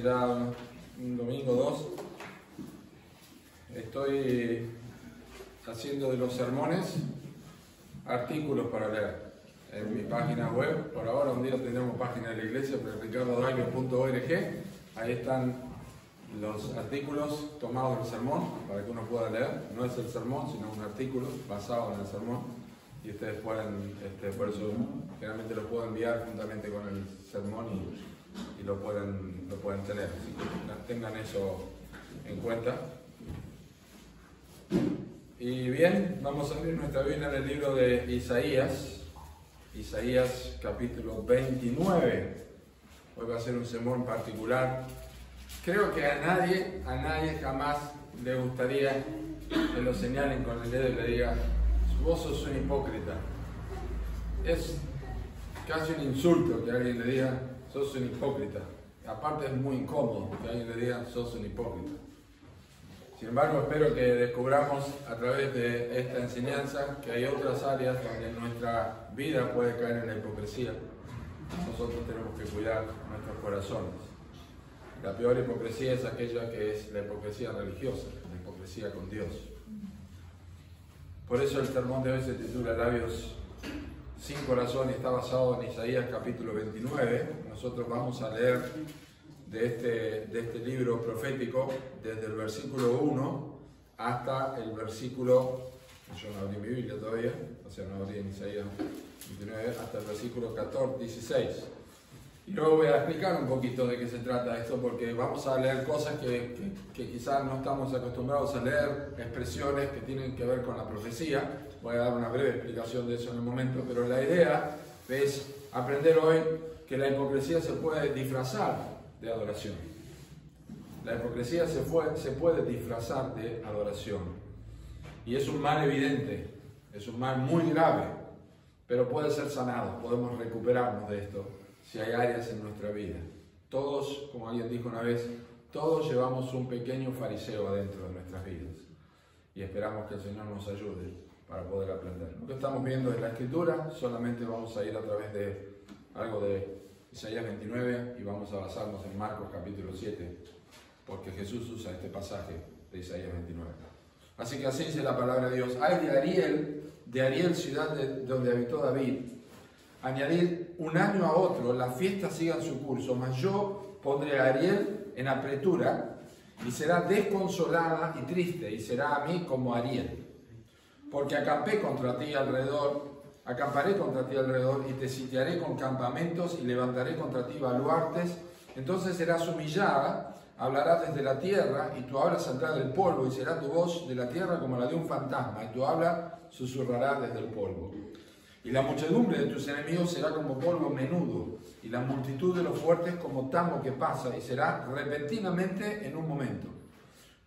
hace ya un domingo, dos, estoy haciendo de los sermones artículos para leer en mi página web. Por ahora un día tendremos página de la iglesia, pero ricardodaglio.org. Ahí están los artículos tomados del sermón para que uno pueda leer. No es el sermón, sino un artículo basado en el sermón. Y ustedes pueden, por eso generalmente lo puedo enviar juntamente con el sermón y lo pueden tener. Así que tengan eso en cuenta. Y bien, vamos a abrir nuestra Biblia en el libro de Isaías. Isaías capítulo 29. Hoy va a ser un sermón particular. Creo que a nadie jamás le gustaría que lo señalen con el dedo y le diga: vos sos un hipócrita. Es casi un insulto que alguien le diga: sos un hipócrita. Aparte es muy incómodo que alguien le diga: sos un hipócrita. Sin embargo, espero que descubramos a través de esta enseñanza que hay otras áreas donde nuestra vida puede caer en la hipocresía. Nosotros tenemos que cuidar nuestros corazones. La peor hipocresía es aquella que es la hipocresía religiosa, la hipocresía con Dios. Por eso el sermón de hoy se titula Labios sin corazón y está basado en Isaías capítulo 29. Nosotros vamos a leer de este libro profético desde el versículo 1 hasta el versículo, yo no abrí mi Biblia todavía, o sea, no abrí en Isaías 29, hasta el versículo 16. Y luego voy a explicar un poquito de qué se trata esto, porque vamos a leer cosas que quizás no estamos acostumbrados a leer, expresiones que tienen que ver con la profecía. Voy a dar una breve explicación de eso en un momento, pero la idea es aprender hoy que la hipocresía se puede disfrazar de adoración. La hipocresía se puede disfrazar de adoración. Y es un mal evidente, es un mal muy grave, pero puede ser sanado, podemos recuperarnos de esto si hay áreas en nuestra vida. Todos, como alguien dijo una vez, todos llevamos un pequeño fariseo adentro de nuestras vidas. Y esperamos que el Señor nos ayude para poder aprender. Lo que estamos viendo es la Escritura, solamente vamos a ir a través de algo de Isaías 29 y vamos a basarnos en Marcos capítulo 7, porque Jesús usa este pasaje de Isaías 29. Así que así dice la palabra de Dios. Ay de Ariel, ciudad donde habitó David, añadir un año a otro, las fiestas sigan su curso, mas yo pondré a Ariel en apretura y será desconsolada y triste, y será a mí como Ariel. Porque acamparé contra ti alrededor y te sitiaré con campamentos y levantaré contra ti baluartes. Entonces serás humillada, hablarás desde la tierra y tu habla saldrá del polvo, y será tu voz de la tierra como la de un fantasma, y tu habla susurrará desde el polvo. Y la muchedumbre de tus enemigos será como polvo menudo, y la multitud de los fuertes como tamo que pasa, y será repentinamente en un momento.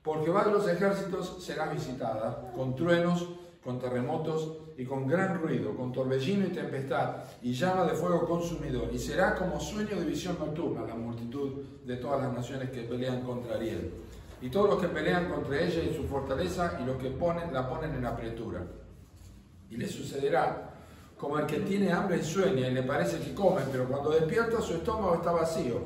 Por Jehová de los ejércitos será visitada, con truenos, con terremotos y con gran ruido, con torbellino y tempestad, y llama de fuego consumidor, y será como sueño de visión nocturna la multitud de todas las naciones que pelean contra Ariel, y todos los que pelean contra ella y su fortaleza, y los que la ponen en apretura. Y le sucederá como el que tiene hambre y sueña, y le parece que come, pero cuando despierta su estómago está vacío,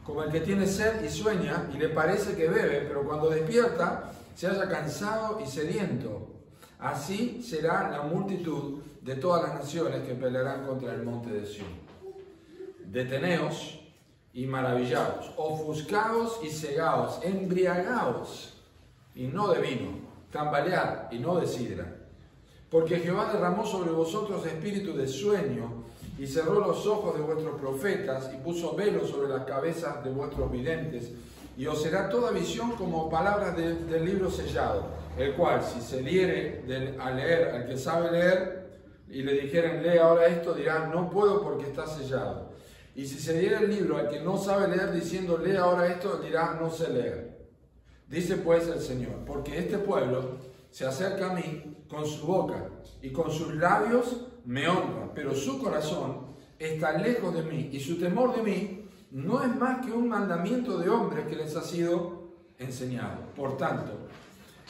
como el que tiene sed y sueña, y le parece que bebe, pero cuando despierta se halla cansado y sediento. Así será la multitud de todas las naciones que pelearán contra el monte de Sión. Deteneos y maravillaos, ofuscaos y cegaos, embriagaos y no de vino, tambalead y no de sidra. Porque Jehová derramó sobre vosotros espíritu de sueño y cerró los ojos de vuestros profetas y puso velo sobre las cabezas de vuestros videntes, y os será toda visión como palabras del libro sellado, el cual, si se diere a leer al que sabe leer y le dijeren lee ahora esto, dirá no puedo porque está sellado. Y si se diere el libro al que no sabe leer diciendo lee ahora esto, dirá no sé leer. Dice pues el Señor: porque este pueblo se acerca a mí con su boca y con sus labios me honra, pero su corazón está lejos de mí, y su temor de mí no es más que un mandamiento de hombres que les ha sido enseñado. Por tanto,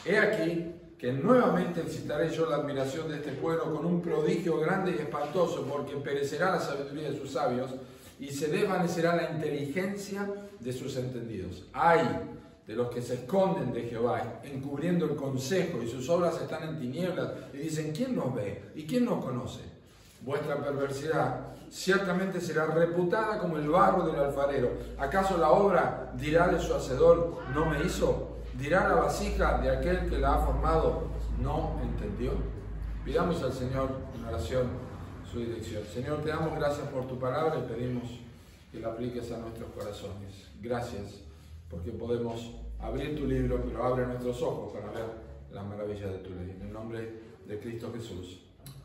he aquí que nuevamente excitaré yo la admiración de este pueblo con un prodigio grande y espantoso, porque perecerá la sabiduría de sus sabios y se desvanecerá la inteligencia de sus entendidos. Ay de los que se esconden de Jehová, encubriendo el consejo, y sus obras están en tinieblas, y dicen, ¿quién nos ve? ¿Y quién nos conoce? Vuestra perversidad ciertamente será reputada como el barro del alfarero. ¿Acaso la obra dirá de su hacedor, no me hizo? ¿Dirá la vasija de aquel que la ha formado, no entendió? Pidamos al Señor en oración su dirección. Señor, te damos gracias por tu palabra y pedimos que la apliques a nuestros corazones. Gracias porque podemos abrir tu libro, pero abre nuestros ojos para ver las maravillas de tu ley. En el nombre de Cristo Jesús.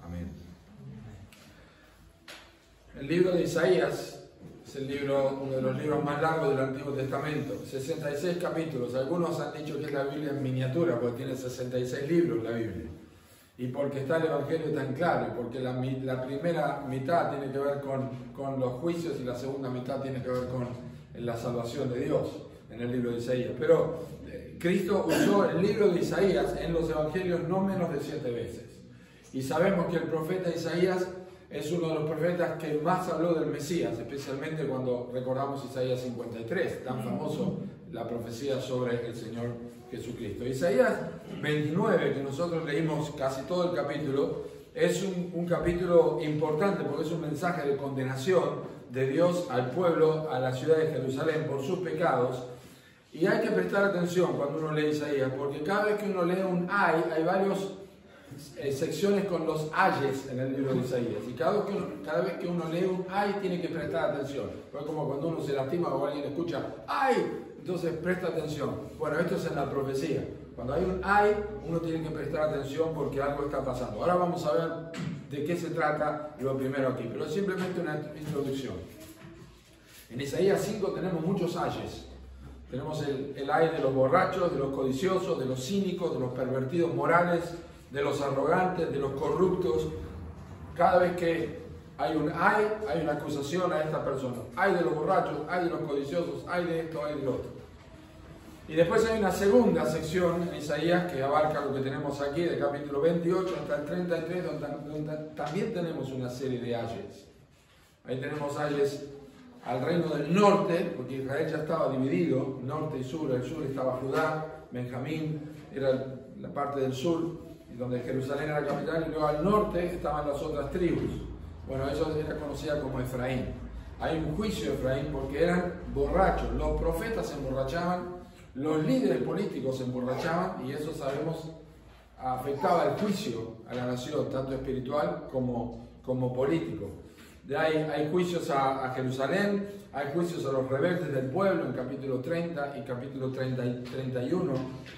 Amén. El libro de Isaías es uno de los libros más largos del Antiguo Testamento. 66 capítulos. Algunos han dicho que es la Biblia en miniatura, porque tiene 66 libros la Biblia. Y porque está el Evangelio tan claro, y porque la primera mitad tiene que ver con los juicios y la segunda mitad tiene que ver con la salvación de Dios en el libro de Isaías. Pero Cristo usó el libro de Isaías en los Evangelios no menos de 7 veces. Y sabemos que el profeta Isaías es uno de los profetas que más habló del Mesías, especialmente cuando recordamos Isaías 53, tan famoso la profecía sobre el Señor Jesucristo. Isaías 29, que nosotros leímos casi todo el capítulo, es un capítulo importante porque es un mensaje de condenación de Dios al pueblo, a la ciudad de Jerusalén por sus pecados. Y hay que prestar atención cuando uno lee Isaías, porque cada vez que uno lee un hay varias secciones con los ayes en el libro de Isaías. Y cada vez que uno lee un ay, tiene que prestar atención. Es como cuando uno se lastima o alguien escucha ay, entonces presta atención. Bueno, esto es en la profecía. Cuando hay un ay, uno tiene que prestar atención porque algo está pasando. Ahora vamos a ver de qué se trata lo primero aquí, pero es simplemente una introducción. En Isaías 5 tenemos muchos ayes. Tenemos el ay de los borrachos, de los codiciosos, de los cínicos, de los pervertidos morales, de los arrogantes, de los corruptos. Cada vez que hay un ay, hay una acusación a esta persona. Ay de los borrachos, ay de los codiciosos, ay de esto, ay de lo otro. Y después hay una segunda sección en Isaías que abarca lo que tenemos aquí, del capítulo 28 hasta el 33, donde también tenemos una serie de ayes. Ahí tenemos ayes al reino del norte, porque Israel ya estaba dividido, norte y sur. El sur estaba Judá, Benjamín era la parte del sur, donde Jerusalén era la capital, y luego al norte estaban las otras tribus. Bueno, eso era conocida como Efraín. Hay un juicio de Efraín porque eran borrachos. Los profetas se emborrachaban, los líderes políticos se emborrachaban, y eso sabemos afectaba el juicio a la nación, tanto espiritual como político. De ahí hay juicios a Jerusalén, hay juicios a los rebeldes del pueblo en capítulo 30 y capítulo 30 y 31.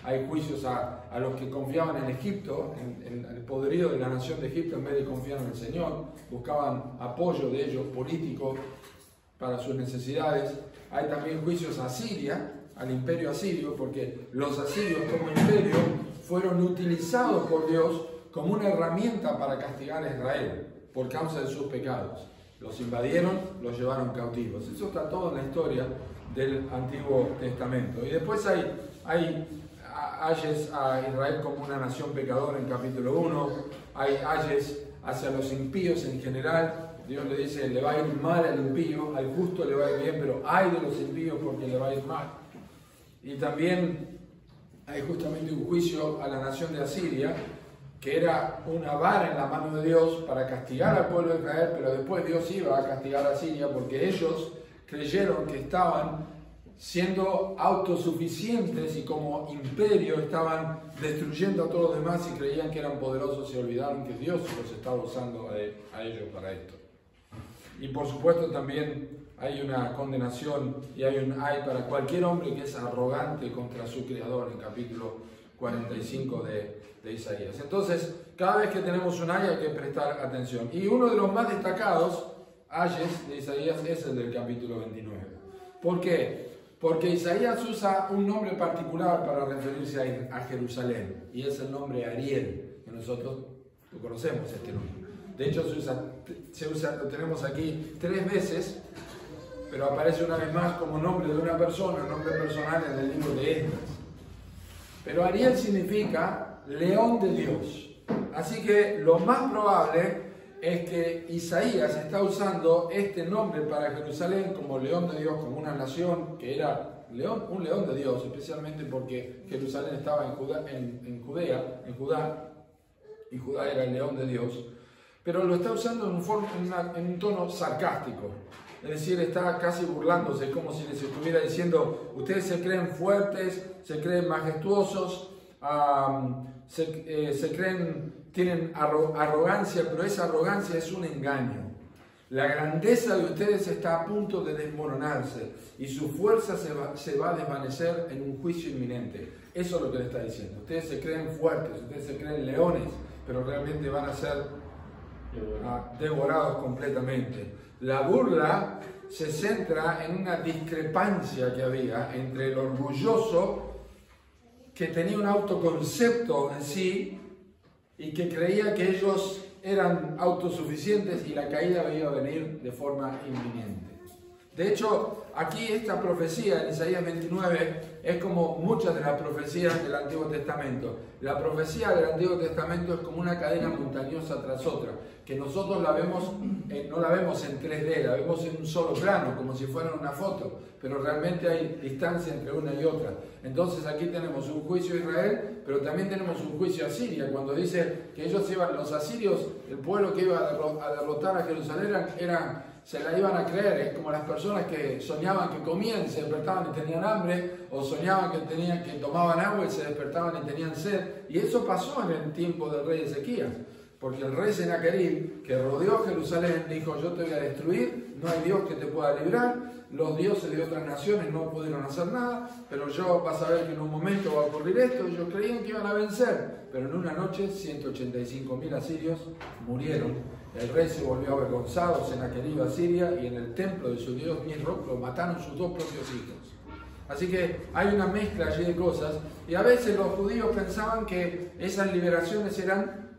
Hay juicios a los que confiaban en Egipto, en el poderío de la nación de Egipto, en vez de confiar en el Señor. Buscaban apoyo de ellos político para sus necesidades. Hay también juicios a Siria, al imperio asirio, porque los asirios como imperio fueron utilizados por Dios como una herramienta para castigar a Israel por causa de sus pecados. Los invadieron, los llevaron cautivos. Eso está todo en la historia del Antiguo Testamento. Y después hay ayes a Israel como una nación pecadora en capítulo 1. Hay ayes hacia los impíos en general. Dios le dice, le va a ir mal al impío, al justo le va a ir bien, pero ay de los impíos porque le va a ir mal. Y también hay justamente un juicio a la nación de Asiria, que era una vara en la mano de Dios para castigar al pueblo de Israel, pero después Dios iba a castigar a Siria porque ellos creyeron que estaban siendo autosuficientes y como imperio estaban destruyendo a todos los demás y creían que eran poderosos y olvidaron que Dios los estaba usando a ellos para esto. Y por supuesto también hay una condenación y hay un ay para cualquier hombre que es arrogante contra su Creador en capítulo 45 de Isaías. Entonces, cada vez que tenemos un ay hay que prestar atención. Y uno de los más destacados ayes de Isaías es el del capítulo 29. ¿Por qué? Porque Isaías usa un nombre particular para referirse a Jerusalén, y es el nombre Ariel, que nosotros lo conocemos este nombre. De hecho, lo tenemos aquí 3 veces, pero aparece una vez más como nombre de una persona, nombre personal en el libro de Esdras. Pero Ariel significa león de Dios. Así que lo más probable es que Isaías está usando este nombre para Jerusalén como león de Dios, como una nación que era un león de Dios, especialmente porque Jerusalén estaba en Judá, y Judá era el león de Dios, pero lo está usando en un tono sarcástico. Es decir, está casi burlándose, como si les estuviera diciendo: ustedes se creen fuertes, se creen majestuosos, tienen arrogancia, pero esa arrogancia es un engaño. La grandeza de ustedes está a punto de desmoronarse y su fuerza se va a desvanecer en un juicio inminente. Eso es lo que le está diciendo. Ustedes se creen fuertes, ustedes se creen leones, pero realmente van a ser devorados completamente. La burla se centra en una discrepancia que había entre el orgulloso, que tenía un autoconcepto en sí y que creía que ellos eran autosuficientes y la caída iba a venir de forma inminente. De hecho, aquí esta profecía en Isaías 29 es como muchas de las profecías del Antiguo Testamento. La profecía del Antiguo Testamento es como una cadena montañosa tras otra, que nosotros la vemos, no la vemos en 3D, la vemos en un solo plano, como si fuera una foto, pero realmente hay distancia entre una y otra. Entonces aquí tenemos un juicio a Israel, pero también tenemos un juicio a Siria. Cuando dice que ellos iban, los asirios, el pueblo que iba a derrotar a Jerusalén, se la iban a creer. Es como las personas que soñaban que comían y se despertaban y tenían hambre, o soñaban que tomaban agua y se despertaban y tenían sed. Y eso pasó en el tiempo del rey Ezequías, porque el rey Sennacherib, que rodeó Jerusalén, dijo: yo te voy a destruir, no hay Dios que te pueda librar, los dioses de otras naciones no pudieron hacer nada, pero vas a ver que en un momento va a ocurrir esto. Ellos creían que iban a vencer, pero en una noche 185.000 asirios murieron. El rey se volvió avergonzado, Sennacherib, a Siria, y en el templo de su dios Nisroch lo mataron sus dos propios hijos. Así que hay una mezcla allí de cosas, y a veces los judíos pensaban que esas liberaciones eran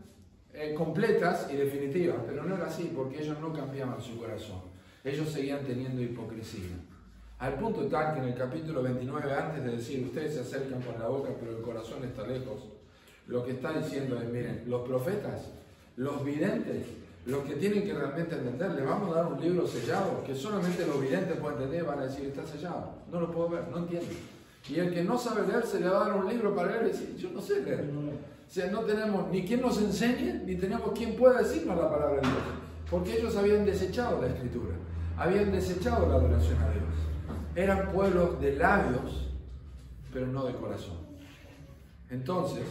completas y definitivas, pero no era así, porque ellos no cambiaban su corazón. Ellos seguían teniendo hipocresía. Al punto tal que en el capítulo 29, antes de decir ustedes se acercan con la boca, pero el corazón está lejos, lo que está diciendo es: miren, los profetas, los videntes, los que tienen que realmente entender, le vamos a dar un libro sellado que solamente los videntes pueden entender. Van a decir: está sellado, no lo puedo ver, no entiendo. Y el que no sabe leer, se le va a dar un libro para leer y decir: yo no sé leer. O sea, no tenemos ni quien nos enseñe, ni tenemos quien pueda decirnos la palabra de Dios, porque ellos habían desechado la escritura, habían desechado la adoración a Dios. Eran pueblos de labios, pero no de corazón. Entonces,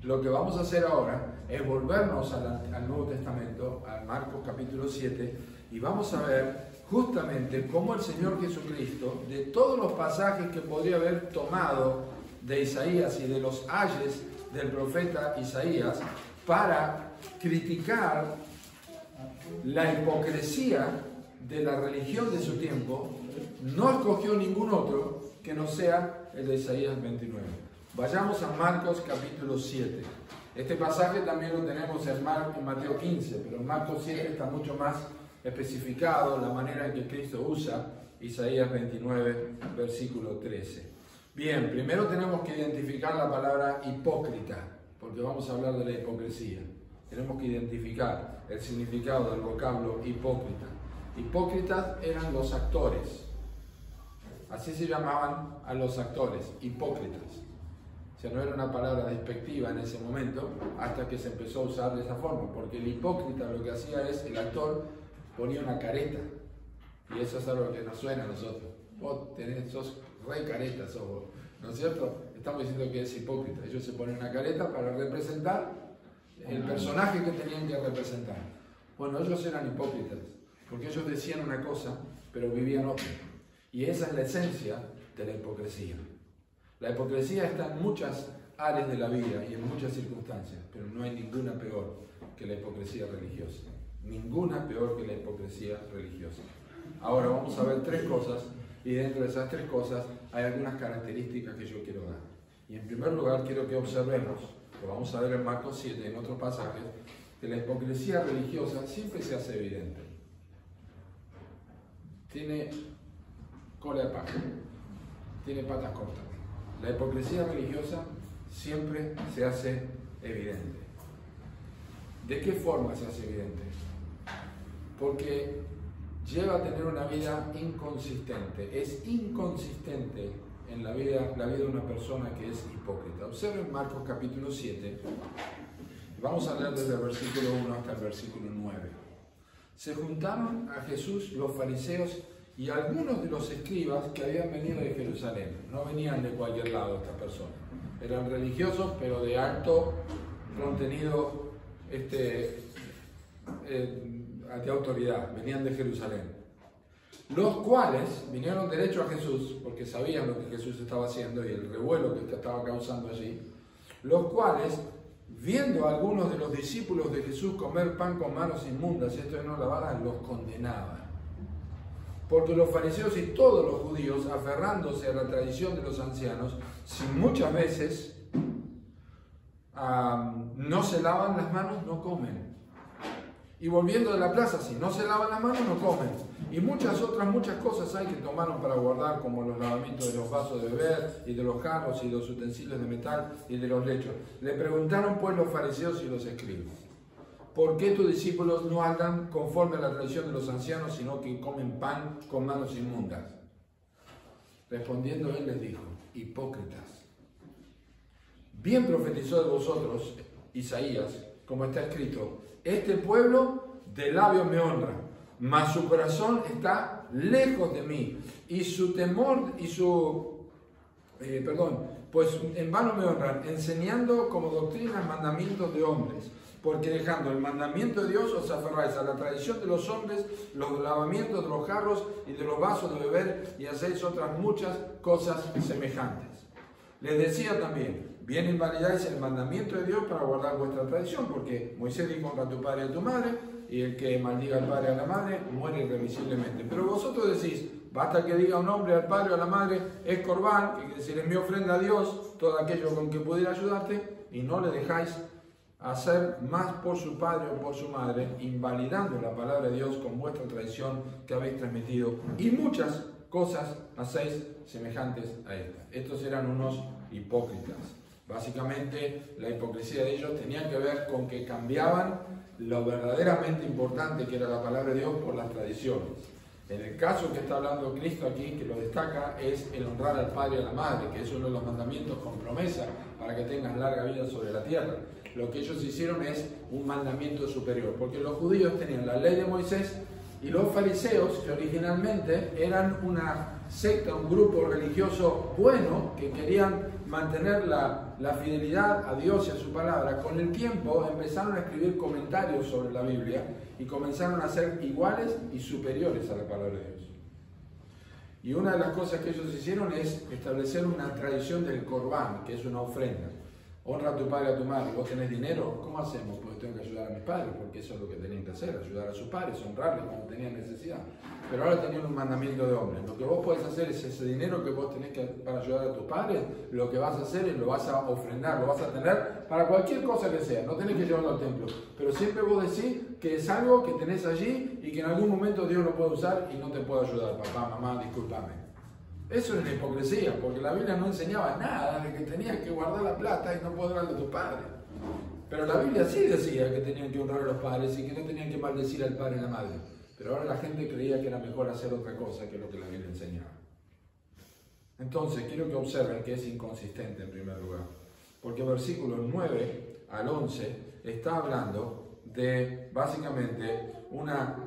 lo que vamos a hacer ahora es volvernos al Nuevo Testamento, a Marcos capítulo 7, y vamos a ver justamente cómo el Señor Jesucristo, de todos los pasajes que podría haber tomado de Isaías y de los ayes del profeta Isaías, para criticar la hipocresía de la religión de su tiempo, no escogió ningún otro que no sea el de Isaías 29. Vayamos a Marcos capítulo 7. Este pasaje también lo tenemos en Mateo 15, pero en Marcos 7 está mucho más especificado la manera en que Cristo usa Isaías 29, versículo 13. Bien, primero tenemos que identificar la palabra hipócrita, porque vamos a hablar de la hipocresía. Tenemos que identificar el significado del vocablo hipócrita. Hipócritas eran los actores. Así se llamaban a los actores, hipócritas. O sea, no era una palabra despectiva en ese momento, hasta que se empezó a usar de esa forma, porque el hipócrita lo que hacía es, el actor ponía una careta, y eso es algo que nos suena a nosotros. Vos sos re careta, sos vos, ¿no es cierto? Estamos diciendo que es hipócrita. Ellos se ponen una careta para representar el personaje que tenían que representar. Bueno, ellos eran hipócritas, porque ellos decían una cosa, pero vivían otra. Y esa es la esencia de la hipocresía. La hipocresía está en muchas áreas de la vida y en muchas circunstancias, pero no hay ninguna peor que la hipocresía religiosa. Ninguna peor que la hipocresía religiosa. Ahora vamos a ver tres cosas, y dentro de esas tres cosas hay algunas características que yo quiero dar. Y en primer lugar quiero que observemos, lo vamos a ver en Marcos 7 y en otros pasajes, que la hipocresía religiosa siempre se hace evidente. Tiene cola de paja, tiene patas cortas. La hipocresía religiosa siempre se hace evidente. ¿De qué forma se hace evidente? porque lleva a tener una vida inconsistente. Es inconsistente en la vida de una persona que es hipócrita. Observen Marcos capítulo 7. Vamos a leer desde el versículo 1 hasta el versículo 9. Se juntaron a Jesús los fariseos y algunos de los escribas que habían venido de Jerusalén. No venían de cualquier lado estas personas. Eran religiosos, pero de alto contenido de autoridad. Venían de Jerusalén. Los cuales vinieron derecho a Jesús, porque sabían lo que Jesús estaba haciendo y el revuelo que estaba causando allí. Los cuales, viendo a algunos de los discípulos de Jesús comer pan con manos inmundas, esto no lavadas, los condenaban. Porque los fariseos y todos los judíos, aferrándose a la tradición de los ancianos, si muchas veces no se lavan las manos, no comen. Y volviendo de la plaza, si no se lavan las manos, no comen. Y muchas cosas hay que tomaron para guardar, como los lavamientos de los vasos de beber, y de los jarros, y de los utensilios de metal, y de los lechos. Le preguntaron pues los fariseos y los escribas: ¿por qué tus discípulos no andan conforme a la tradición de los ancianos, sino que comen pan con manos inmundas? Respondiendo él les dijo: hipócritas, bien profetizó de vosotros Isaías, como está escrito: este pueblo de labios me honra, mas su corazón está lejos de mí, y su temor y pues en vano me honran, enseñando como doctrinas mandamientos de hombres. Porque dejando el mandamiento de Dios os aferráis a la tradición de los hombres, los lavamientos de los jarros y de los vasos de beber, y hacéis otras muchas cosas semejantes. Les decía también: bien invalidáis el mandamiento de Dios para guardar vuestra tradición, porque Moisés dijo: honra a tu padre y a tu madre, y el que maldiga al padre y a la madre muere irremisiblemente. Pero vosotros decís: basta que diga un hombre al padre o a la madre, es corbán, que quiere decir es mi ofrenda a Dios, todo aquello con que pudiera ayudarte, y no le dejáis hacer más por su padre o por su madre, invalidando la palabra de Dios con vuestra tradición que habéis transmitido, y muchas cosas hacéis semejantes a estas. Estos eran unos hipócritas. Básicamente, la hipocresía de ellos tenía que ver con que cambiaban lo verdaderamente importante que era la palabra de Dios por las tradiciones. En el caso que está hablando Cristo aquí, que lo destaca, es el honrar al padre y a la madre, que es uno de los mandamientos con promesa para que tengas larga vida sobre la tierra. Lo que ellos hicieron es un mandamiento superior, porque los judíos tenían la ley de Moisés y los fariseos, que originalmente eran una secta, un grupo religioso bueno, que querían mantener la fidelidad a Dios y a su palabra, con el tiempo empezaron a escribir comentarios sobre la Biblia y comenzaron a ser iguales y superiores a la palabra de Dios. Y una de las cosas que ellos hicieron es establecer una tradición del corbán, que es una ofrenda. Honra a tu padre y a tu madre. ¿Vos tenés dinero? ¿Cómo hacemos? Pues tengo que ayudar a mis padres, porque eso es lo que tenían que hacer, ayudar a sus padres, honrarles cuando tenían necesidad. Pero ahora tenían un mandamiento de hombres. Lo que vos podés hacer es ese dinero que vos tenés para ayudar a tus padres, lo que vas a hacer es lo vas a ofrendar, lo vas a tener para cualquier cosa que sea. No tenés que llevarlo al templo. Pero siempre vos decís que es algo que tenés allí y que en algún momento Dios lo puede usar y no te puede ayudar. Papá, mamá, discúlpame. Eso es la hipocresía, porque la Biblia no enseñaba nada de que tenías que guardar la plata y no poder darle a tu padre. Pero la Biblia sí decía que tenían que honrar a los padres y que no tenían que maldecir al padre y a la madre. Pero ahora la gente creía que era mejor hacer otra cosa que lo que la Biblia enseñaba. Entonces, quiero que observen que es inconsistente en primer lugar. Porque versículos 9 al 11 está hablando de, básicamente, una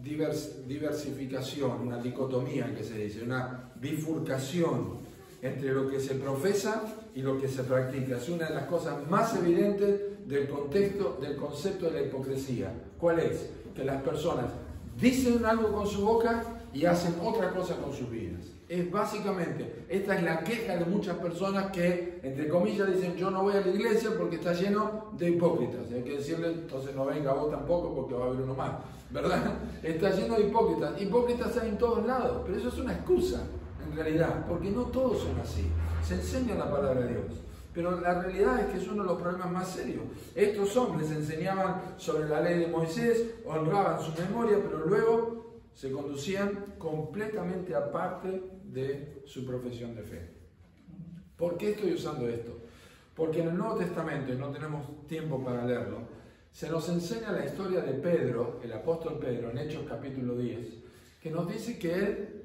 diversificación, una dicotomía que se dice, una bifurcación entre lo que se profesa y lo que se practica. Es una de las cosas más evidentes del contexto, del concepto de la hipocresía. ¿Cuál es? Que las personas dicen algo con su boca y hacen otra cosa con sus vidas. Es básicamente, esta es la queja de muchas personas que, entre comillas, dicen: yo no voy a la iglesia porque está lleno de hipócritas. Y hay que decirle: entonces no venga vos tampoco porque va a haber uno más, ¿verdad? Está lleno de hipócritas. Hipócritas hay en todos lados, pero eso es una excusa, en realidad, porque no todos son así. Se enseña la palabra de Dios. Pero la realidad es que es uno de los problemas más serios. Estos hombres enseñaban sobre la ley de Moisés, honraban su memoria, pero luego se conducían completamente aparte de su profesión de fe. ¿Por qué estoy usando esto? Porque en el Nuevo Testamento, y no tenemos tiempo para leerlo, se nos enseña la historia de Pedro, el apóstol Pedro, en Hechos capítulo 10, que nos dice que él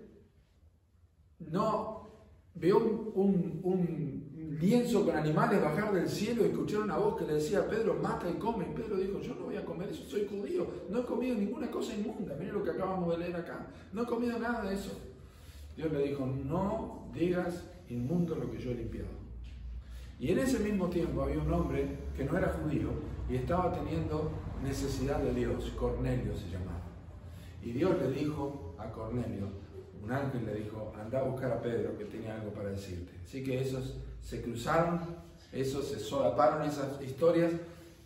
no vio un lienzo con animales bajar del cielo y escuchó una voz que le decía: Pedro, mata y come. Y Pedro dijo: yo no voy a comer eso, soy judío, no he comido ninguna cosa inmunda. Miren lo que acabamos de leer acá, no he comido nada de eso. Dios le dijo: no digas inmundo lo que yo he limpiado. Y en ese mismo tiempo había un hombre que no era judío y estaba teniendo necesidad de Dios. Cornelio se llamaba. Y Dios le dijo a Cornelio, un ángel le dijo: anda a buscar a Pedro, que tenía algo para decirte. Así que esos se cruzaron, esos se solaparon esas historias.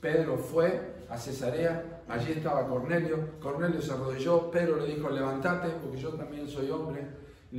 Pedro fue a Cesarea, allí estaba Cornelio. Cornelio se arrodilló, Pedro le dijo: levántate, porque yo también soy hombre. Y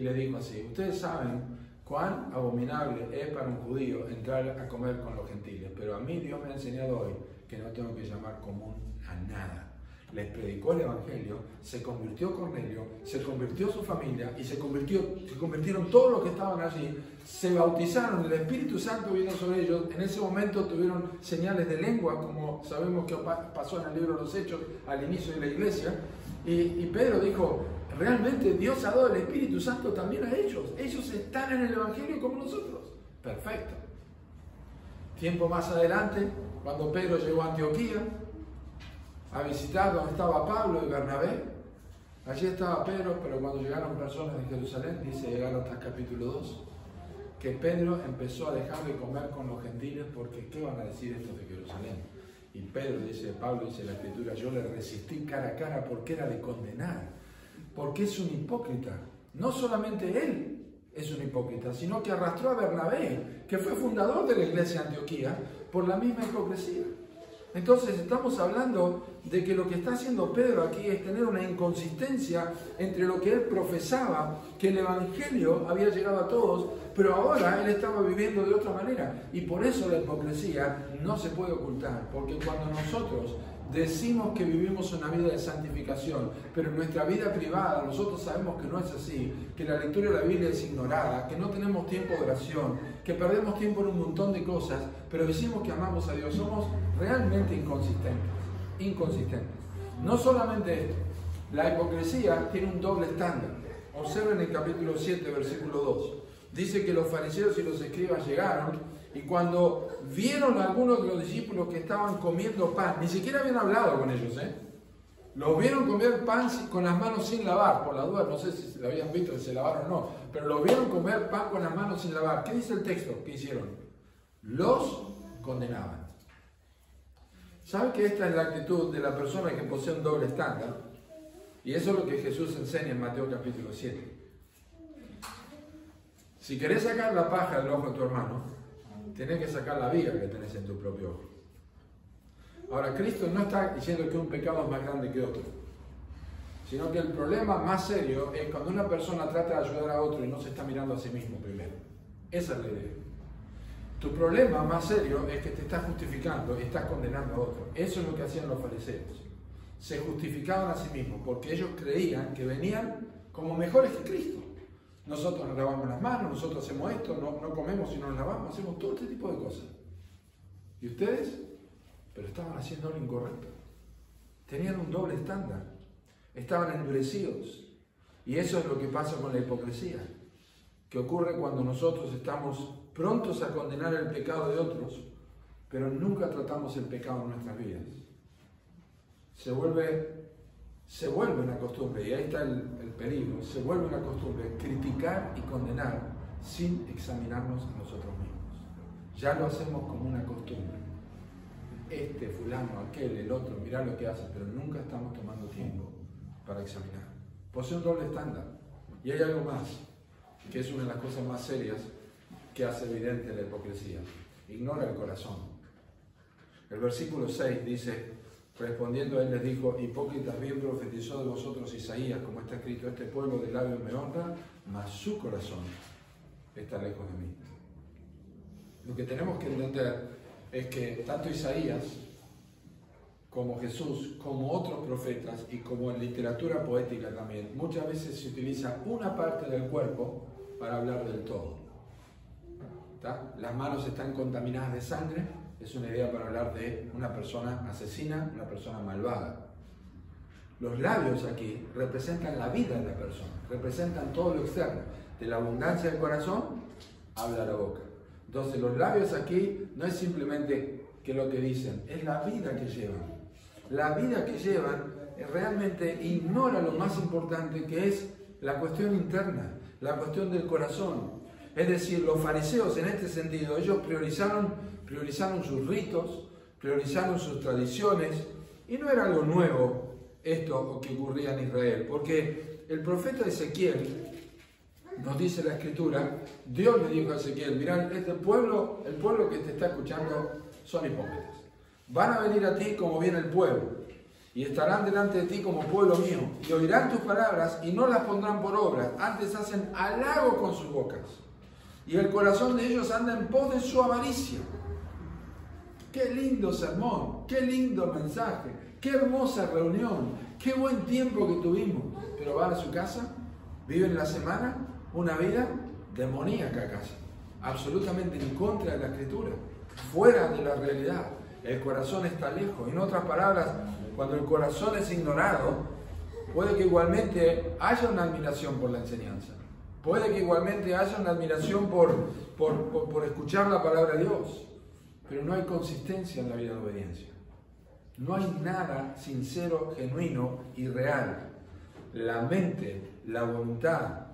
le dijo así: ustedes saben cuán abominable es para un judío entrar a comer con los gentiles, pero a mí Dios me ha enseñado hoy que no tengo que llamar común a nada. Les predicó el Evangelio, se convirtió Cornelio, se convirtió su familia y se convirtieron todos los que estaban allí, se bautizaron, el Espíritu Santo vino sobre ellos. En ese momento tuvieron señales de lengua, como sabemos que pasó en el libro de los Hechos al inicio de la iglesia. Y Pedro dijo: realmente Dios ha dado el Espíritu Santo también a ellos. Ellos están en el Evangelio como nosotros. Perfecto. Tiempo más adelante, cuando Pedro llegó a Antioquía a visitar donde estaba Pablo y Bernabé, allí estaba Pedro, pero cuando llegaron personas de Jerusalén, dice Gálatas capítulo 2, que Pedro empezó a dejar de comer con los gentiles porque ¿qué van a decir estos de Jerusalén? Y Pedro dice, Pablo dice en la Escritura: yo le resistí cara a cara porque era de condenar, porque es un hipócrita. No solamente él es un hipócrita, sino que arrastró a Bernabé, que fue fundador de la iglesia de Antioquía, por la misma hipocresía. Entonces estamos hablando de que lo que está haciendo Pedro aquí es tener una inconsistencia entre lo que él profesaba, que el Evangelio había llegado a todos, pero ahora él estaba viviendo de otra manera. Y por eso la hipocresía no se puede ocultar, porque cuando nosotros decimos que vivimos una vida de santificación, pero en nuestra vida privada nosotros sabemos que no es así, que la lectura de la Biblia es ignorada, que no tenemos tiempo de oración, que perdemos tiempo en un montón de cosas, pero decimos que amamos a Dios, somos realmente inconsistentes. No solamente esto, la hipocresía tiene un doble estándar. Observen el capítulo 7, versículo 2. Dice que los fariseos y los escribas llegaron y cuando vieron a algunos de los discípulos que estaban comiendo pan, ni siquiera habían hablado con ellos, los vieron comer pan con las manos sin lavar, por la duda, no sé si lo habían visto, si se lavaron o no, pero los vieron comer pan con las manos sin lavar. ¿Qué dice el texto? ¿Qué hicieron? Los condenaban. ¿Saben que esta es la actitud de la persona que posee un doble estándar? Y eso es lo que Jesús enseña en Mateo capítulo 7. Si querés sacar la paja del ojo de tu hermano, tenés que sacar la viga que tenés en tu propio ojo. Ahora, Cristo no está diciendo que un pecado es más grande que otro, sino que el problema más serio es cuando una persona trata de ayudar a otro y no se está mirando a sí mismo primero. Esa es la idea. Tu problema más serio es que te estás justificando y estás condenando a otro. Eso es lo que hacían los fariseos. Se justificaban a sí mismos porque ellos creían que venían como mejores que Cristo. Nosotros nos lavamos las manos, nosotros hacemos esto, no comemos si no nos lavamos, hacemos todo este tipo de cosas. ¿Y ustedes? Pero estaban haciendo lo incorrecto. Tenían un doble estándar. Estaban endurecidos. Y eso es lo que pasa con la hipocresía, que ocurre cuando nosotros estamos prontos a condenar el pecado de otros, pero nunca tratamos el pecado en nuestras vidas. Se vuelve una costumbre, y ahí está el peligro, se vuelve una costumbre criticar y condenar sin examinarnos a nosotros mismos. Ya lo hacemos como una costumbre. Este, fulano, aquel, el otro, mirá lo que hace, pero nunca estamos tomando tiempo para examinar. Posee un doble estándar. Y hay algo más, que es una de las cosas más serias que hace evidente la hipocresía. Ignora el corazón. El versículo 6 dice: respondiendo a él les dijo: hipócritas, bien profetizó de vosotros Isaías, como está escrito: este pueblo de labios me honra, mas su corazón está lejos de mí. Lo que tenemos que entender es que tanto Isaías como Jesús, como otros profetas y como en literatura poética también, muchas veces se utiliza una parte del cuerpo para hablar del todo. ¿Tá? Las manos están contaminadas de sangre, es una idea para hablar de una persona asesina, una persona malvada. Los labios aquí representan la vida de la persona, representan todo lo externo. De la abundancia del corazón, habla la boca. Entonces los labios aquí no es simplemente que lo que dicen, es la vida que llevan. La vida que llevan realmente ignora lo más importante, que es la cuestión interna, la cuestión del corazón. Es decir, los fariseos en este sentido, ellos priorizaron sus ritos, priorizaron sus tradiciones, y no era algo nuevo esto que ocurría en Israel, porque el profeta Ezequiel, nos dice la Escritura, Dios le dijo a Ezequiel, mirá, el pueblo que te está escuchando son hipócritas. Van a venir a ti como viene el pueblo, y estarán delante de ti como pueblo mío, y oirán tus palabras y no las pondrán por obra, antes hacen halago con sus bocas, y el corazón de ellos anda en pos de su avaricia. Qué lindo sermón, qué lindo mensaje, qué hermosa reunión, qué buen tiempo que tuvimos. Pero van a su casa, viven la semana, una vida demoníaca casi, absolutamente en contra de la Escritura, fuera de la realidad. El corazón está lejos. En otras palabras, cuando el corazón es ignorado, puede que igualmente haya una admiración por la enseñanza, puede que igualmente haya una admiración por escuchar la palabra de Dios, pero no hay consistencia en la vida de obediencia. No hay nada sincero, genuino y real. La mente, la voluntad,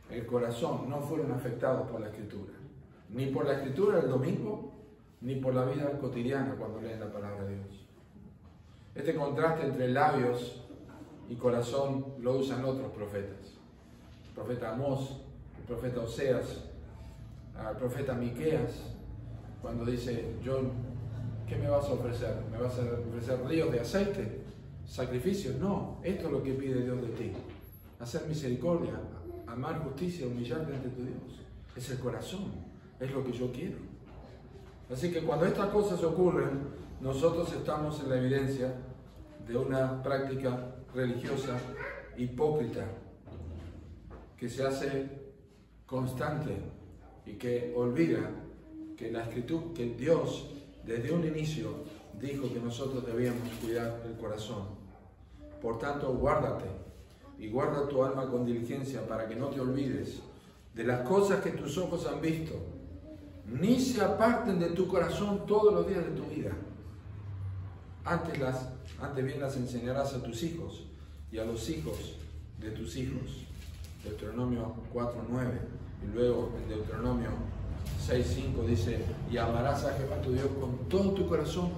el corazón no fueron afectados por la Escritura. Ni por la Escritura del domingo, ni por la vida cotidiana cuando leen la palabra de Dios. Este contraste entre labios y corazón lo usan otros profetas. El profeta Amós, el profeta Oseas, el profeta Miqueas, cuando dice, ¿qué me vas a ofrecer? ¿Me vas a ofrecer ríos de aceite? ¿Sacrificios? No, esto es lo que pide Dios de ti. Hacer misericordia, amar justicia, humillarte ante tu Dios. Es el corazón, es lo que yo quiero. Así que cuando estas cosas ocurren, nosotros estamos en la evidencia de una práctica religiosa hipócrita que se hace constante y que olvida que la Escritura, que Dios desde un inicio dijo que nosotros debíamos cuidar el corazón. Por tanto, guárdate y guarda tu alma con diligencia para que no te olvides de las cosas que tus ojos han visto, ni se aparten de tu corazón todos los días de tu vida. Antes bien las enseñarás a tus hijos y a los hijos de tus hijos. Deuteronomio 4:9, y luego en Deuteronomio 6:5 dice, y amarás a Jehová tu Dios con todo tu corazón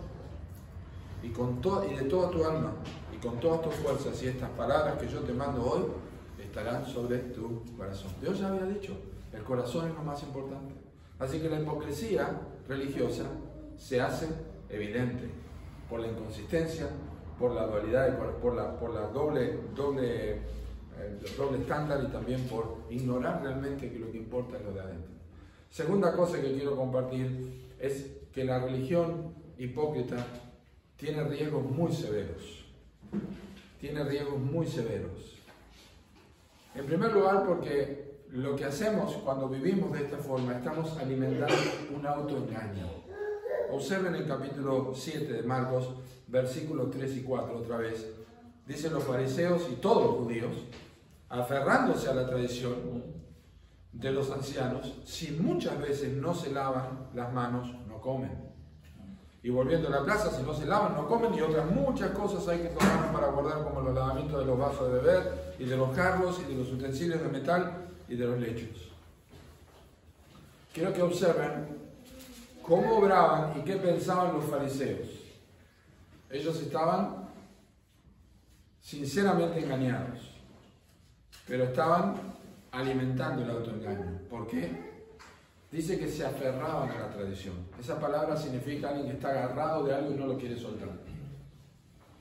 y de toda tu alma y con todas tus fuerzas, y estas palabras que yo te mando hoy estarán sobre tu corazón. Dios ya había dicho, el corazón es lo más importante. Así que la hipocresía religiosa se hace evidente por la inconsistencia, por la dualidad, por la doble estándar, y también por ignorar realmente que lo que importa es lo de adentro. Segunda cosa que quiero compartir es que la religión hipócrita tiene riesgos muy severos. Tiene riesgos muy severos. En primer lugar, porque lo que hacemos cuando vivimos de esta forma, estamos alimentando un autoengaño. Observen el capítulo 7 de Marcos, versículos 3 y 4 otra vez. Dicen los fariseos y todos los judíos, aferrándose a la tradición de los ancianos, si muchas veces no se lavan las manos, no comen. Y volviendo a la plaza, si no se lavan, no comen, y otras muchas cosas hay que tomar para guardar, como los lavamientos de los vasos de beber, y de los jarros, y de los utensilios de metal, y de los lechos. Quiero que observen cómo obraban y qué pensaban los fariseos. Ellos estaban sinceramente engañados, pero estaban alimentando el autoengaño. ¿Por qué? Dice que se aferraban a la tradición. Esa palabra significa alguien que está agarrado de algo y no lo quiere soltar.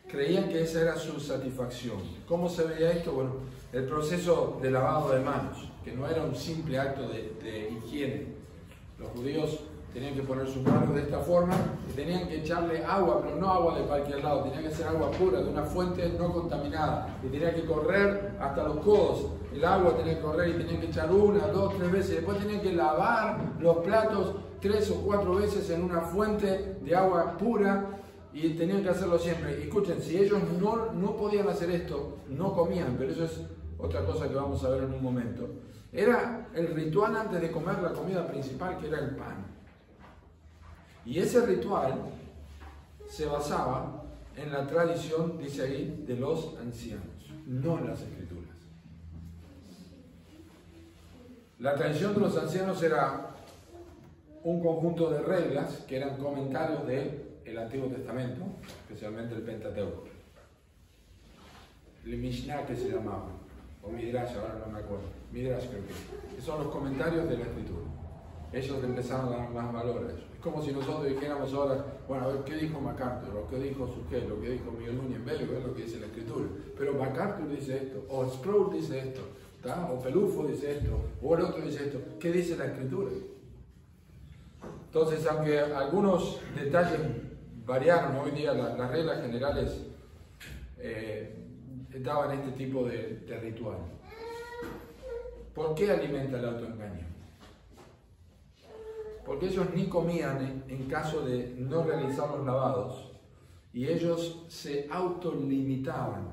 Creían que esa era su satisfacción. ¿Cómo se veía esto? Bueno, el proceso de lavado de manos, que no era un simple acto de higiene. Los judíos tenían que poner sus manos de esta forma y tenían que echarle agua, pero no agua de cualquier lado, tenía que ser agua pura, de una fuente no contaminada, y tenía que correr hasta los codos. El agua tenía que correr y tenían que echar 1, 2, 3 veces. Después tenían que lavar los platos 3 o 4 veces en una fuente de agua pura y tenían que hacerlo siempre. Y escuchen, si ellos no podían hacer esto, no comían, pero eso es otra cosa que vamos a ver en un momento. Era el ritual antes de comer la comida principal, que era el pan. Y ese ritual se basaba en la tradición, dice ahí, de los ancianos, no en las escrituras. La tradición de los ancianos era un conjunto de reglas que eran comentarios del Antiguo Testamento, especialmente el Pentateuco. El Mishnah, que se llamaba, o Midrash, ahora no me acuerdo, Midrash creo que son los comentarios de la Escritura. Ellos empezaron a dar más valor a eso. Es como si nosotros dijéramos ahora, bueno, a ver qué dijo MacArthur, o qué dijo Suquet, lo que dijo Miguel Núñez Belgo, es lo que dice la Escritura. Pero MacArthur dice esto, o Sproul dice esto, ¿tá? O Pelufo dice esto, o el otro dice esto. ¿Qué dice la Escritura? Entonces, aunque algunos detalles variaron, hoy día las reglas generales daban este tipo de ritual. ¿Por qué alimenta el autoengaño? Porque ellos ni comían en caso de no realizar los lavados y ellos se autolimitaban.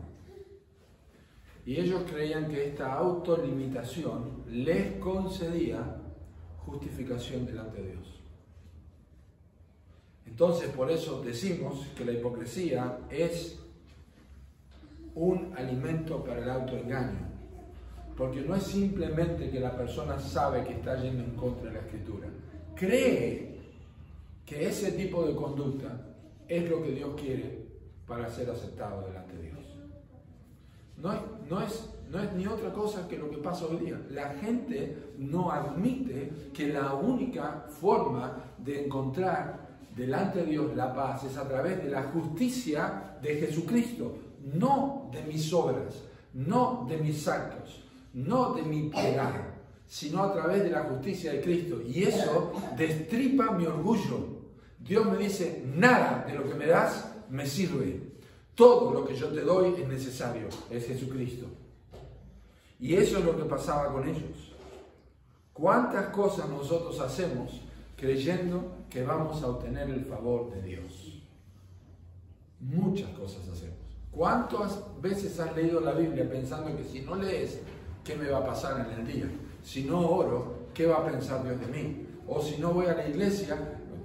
Y ellos creían que esta autolimitación les concedía justificación delante de Dios. Entonces, por eso decimos que la hipocresía es un alimento para el autoengaño. Porque no es simplemente que la persona sabe que está yendo en contra de la Escritura. Cree que ese tipo de conducta es lo que Dios quiere para ser aceptado delante de Dios. No es ni otra cosa que lo que pasa hoy día. La gente no admite que la única forma de encontrar delante de Dios la paz es a través de la justicia de Jesucristo, no de mis obras, no de mis actos, no de mi piedad, sino a través de la justicia de Cristo. Y eso destripa mi orgullo. Dios me dice, nada de lo que me das me sirve. Todo lo que yo te doy es necesario, es Jesucristo. Y eso es lo que pasaba con ellos. ¿Cuántas cosas nosotros hacemos creyendo que vamos a obtener el favor de Dios? Muchas cosas hacemos. ¿Cuántas veces has leído la Biblia pensando que si no lees, ¿qué me va a pasar en el día? Si no oro, ¿qué va a pensar Dios de mí? O si no voy a la iglesia,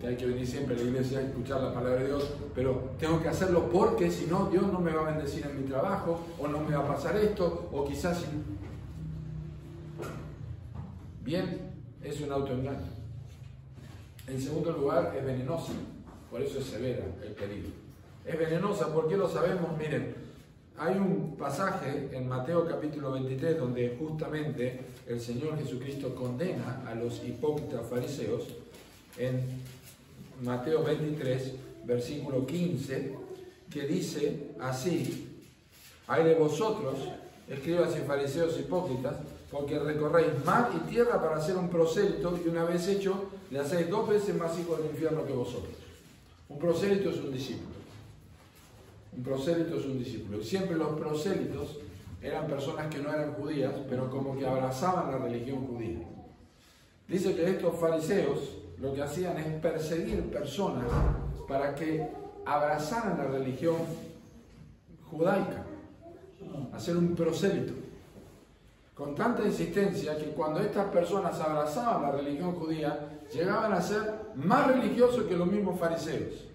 hay que venir siempre a la iglesia a escuchar la palabra de Dios, pero tengo que hacerlo porque si no, Dios no me va a bendecir en mi trabajo, o no me va a pasar esto, o quizás si... Bien, es un autoengaño. En segundo lugar, es venenosa, por eso es severa el peligro. Es venenosa, ¿por qué lo sabemos? Miren, hay un pasaje en Mateo capítulo 23 donde justamente el Señor Jesucristo condena a los hipócritas fariseos. En Mateo 23, versículo 15, que dice así: hay de vosotros, escribas y fariseos hipócritas, porque recorréis mar y tierra para hacer un prosélito, y una vez hecho, le hacéis 2 veces más hijos del infierno que vosotros. Un prosélito es un discípulo. Un prosélito es un discípulo. Y siempre los prosélitos eran personas que no eran judías, pero como que abrazaban la religión judía. Dice que estos fariseos lo que hacían es perseguir personas para que abrazaran la religión judaica, hacer un prosélito. Con tanta insistencia que cuando estas personas abrazaban la religión judía, llegaban a ser más religiosos que los mismos fariseos.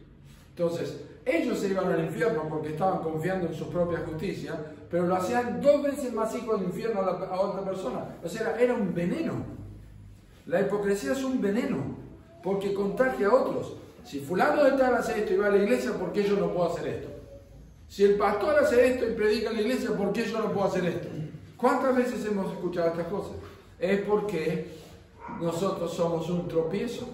Entonces, ellos se iban al infierno porque estaban confiando en su propia justicia, pero lo hacían 2 veces más hijos del infierno a otra persona. O sea, era un veneno. La hipocresía es un veneno, porque contagia a otros. Si fulano de tal hace esto y va a la iglesia, ¿por qué yo no puedo hacer esto? Si el pastor hace esto y predica en la iglesia, ¿por qué yo no puedo hacer esto? ¿Cuántas veces hemos escuchado estas cosas? Es porque nosotros somos un tropiezo.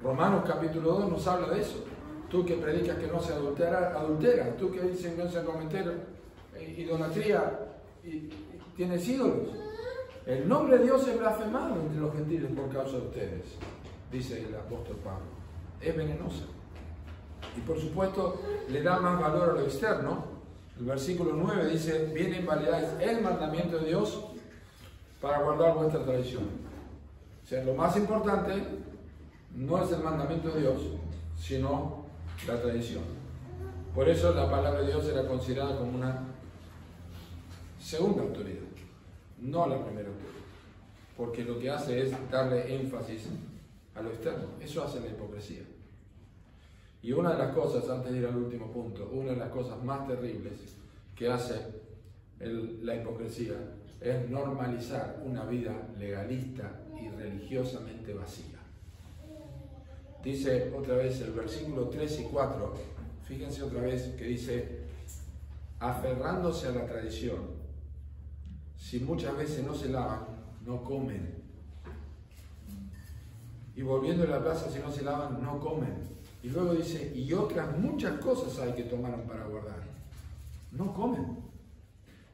Romanos capítulo 2 nos habla de eso. Tú que predicas que no se adultera, tú que dices que no se cometer idolatría y tienes ídolos. El nombre de Dios es blasfemado entre los gentiles por causa de ustedes, dice el apóstol Pablo. Es venenosa. Y por supuesto le da más valor a lo externo. El versículo 9 dice: bien invalidáis el mandamiento de Dios para guardar vuestra tradición. O sea, lo más importante no es el mandamiento de Dios, sino la tradición. Por eso la palabra de Dios era considerada como una segunda autoridad, no la primera autoridad. Porque lo que hace es darle énfasis a lo externo. Eso hace la hipocresía. Y una de las cosas, antes de ir al último punto, una de las cosas más terribles que hace la hipocresía es normalizar una vida legalista y religiosamente vacía. Dice otra vez el versículo 3 y 4, fíjense otra vez que dice, aferrándose a la tradición, si muchas veces no se lavan, no comen. Y volviendo a la plaza, si no se lavan, no comen. Y luego dice, y otras muchas cosas hay que tomaron para guardar. No comen.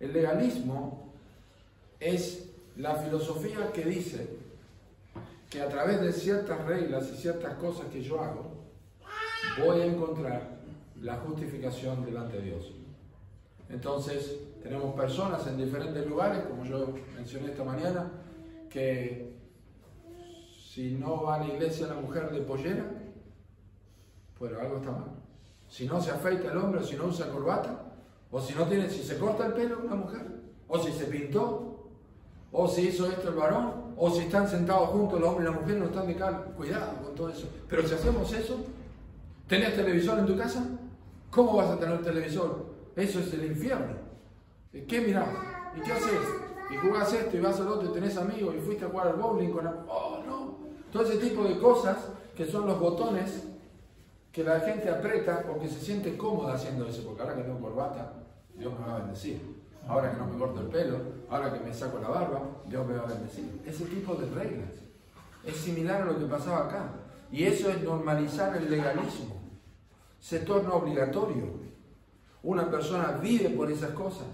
El legalismo es la filosofía que dice que a través de ciertas reglas y ciertas cosas que yo hago, voy a encontrar la justificación delante de Dios. Entonces, tenemos personas en diferentes lugares, como yo mencioné esta mañana, que si no va a la iglesia la mujer de pollera, pues algo está mal. Si no se afeita el hombre, o si no usa corbata, o si se corta el pelo una mujer, o si se pintó, o si hizo esto el varón, o si están sentados juntos el hombre y la mujer, no están de cara. Cuidado con todo eso. Pero si hacemos eso, ¿tenés televisor en tu casa? ¿Cómo vas a tener televisor? Eso es el infierno. ¿Qué mirás? ¿Y qué haces? Y jugás esto y vas al otro y tenés amigos y fuiste a jugar al bowling con... ¡Oh, no! Todo ese tipo de cosas que son los botones que la gente aprieta porque se siente cómoda haciendo eso. Porque ahora que tengo corbata, Dios me va a bendecir. Ahora que no me corto el pelo, ahora que me saco la barba, Dios me va a bendecir. Ese tipo de reglas es similar a lo que pasaba acá. Y eso es normalizar el legalismo. Se torna obligatorio. Una persona vive por esas cosas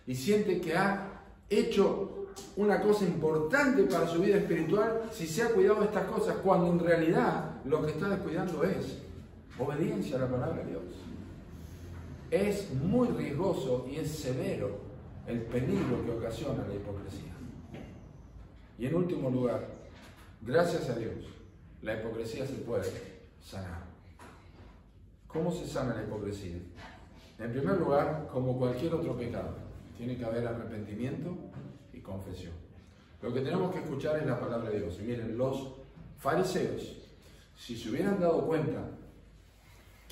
y siente que ha hecho una cosa importante para su vida espiritual si se ha cuidado de estas cosas, cuando en realidad lo que está descuidando es obediencia a la palabra de Dios. Es muy riesgoso y es severo el peligro que ocasiona la hipocresía. Y en último lugar, gracias a Dios, la hipocresía se puede sanar. ¿Cómo se sana la hipocresía? En primer lugar, como cualquier otro pecado, tiene que haber arrepentimiento y confesión. Lo que tenemos que escuchar es la palabra de Dios. Y miren, los fariseos, si se hubieran dado cuenta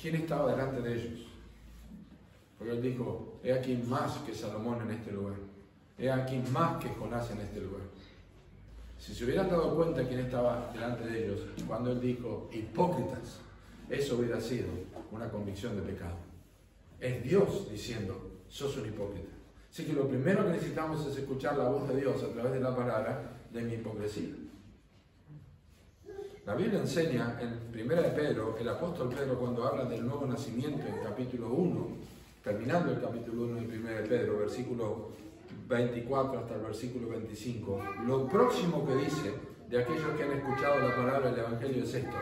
quién estaba delante de ellos, porque él dijo, he aquí más que Salomón en este lugar, he aquí más que Jonás en este lugar. Si se hubieran dado cuenta quién estaba delante de ellos, cuando él dijo, hipócritas, eso hubiera sido una convicción de pecado. Es Dios diciendo, sos un hipócrita. Así que lo primero que necesitamos es escuchar la voz de Dios a través de la palabra de mi hipocresía. La Biblia enseña en 1 de Pedro, el apóstol Pedro, cuando habla del nuevo nacimiento en capítulo 1, terminando el capítulo 1 de 1 de Pedro, versículo 24 hasta el versículo 25, lo próximo que dice de aquellos que han escuchado la palabra del Evangelio es esto.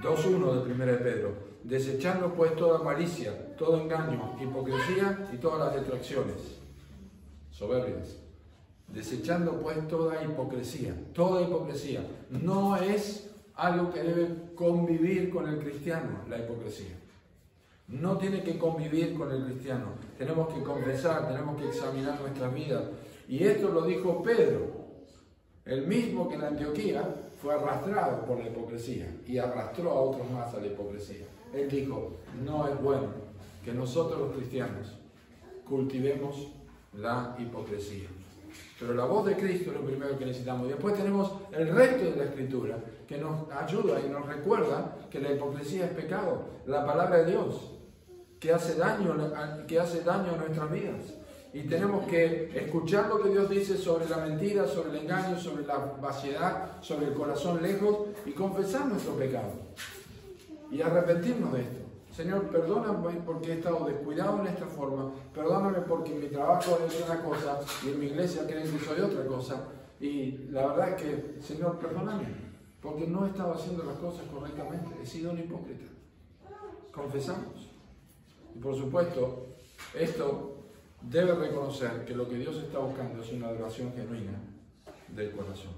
2.1 de 1 de Pedro, desechando pues toda malicia, todo engaño, hipocresía y todas las detracciones, soberbias. Desechando pues toda hipocresía no es algo que debe convivir con el cristiano, la hipocresía. No tiene que convivir con el cristiano. Tenemos que confesar, tenemos que examinar nuestras vidas. Y esto lo dijo Pedro, el mismo que en Antioquía fue arrastrado por la hipocresía y arrastró a otros más a la hipocresía. Él dijo, no es bueno que nosotros los cristianos cultivemos la hipocresía. Pero la voz de Cristo es lo primero que necesitamos. Y después tenemos el resto de la Escritura que nos ayuda y nos recuerda que la hipocresía es pecado. La palabra de Dios que hace daño a nuestras vidas. Y tenemos que escuchar lo que Dios dice sobre la mentira, sobre el engaño, sobre la vaciedad, sobre el corazón lejos y confesar nuestro pecado. Y arrepentirnos de esto. Señor, perdóname porque he estado descuidado en esta forma, perdóname porque en mi trabajo es una cosa y en mi iglesia creen que soy otra cosa. Y la verdad es que, Señor, perdóname, porque no he estado haciendo las cosas correctamente, he sido un hipócrita. Confesamos. Y por supuesto, esto debe reconocer que lo que Dios está buscando es una adoración genuina del corazón.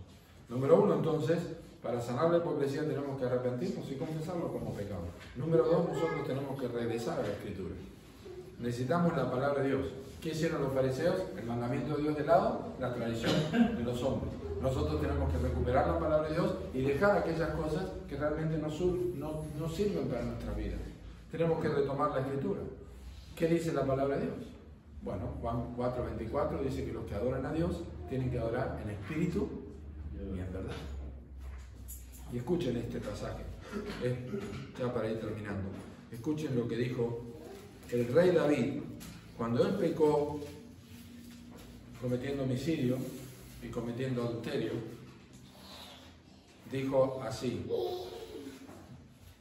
Número 1, entonces, Para sanar la hipocresía tenemos que arrepentirnos y confesarlo como pecado. Número 2, nosotros tenemos que regresar a la Escritura. Necesitamos la palabra de Dios. ¿Qué hicieron los fariseos? El mandamiento de Dios de lado, la tradición de los hombres. Nosotros tenemos que recuperar la palabra de Dios y dejar aquellas cosas que realmente no sirven para nuestra vida. Tenemos que retomar la Escritura. ¿Qué dice la palabra de Dios? Bueno, Juan 4:24 dice que los que adoran a Dios tienen que adorar en espíritu y en verdad. Y escuchen este pasaje, ya para ir terminando. Escuchen lo que dijo el rey David cuando él pecó cometiendo homicidio y cometiendo adulterio. Dijo así,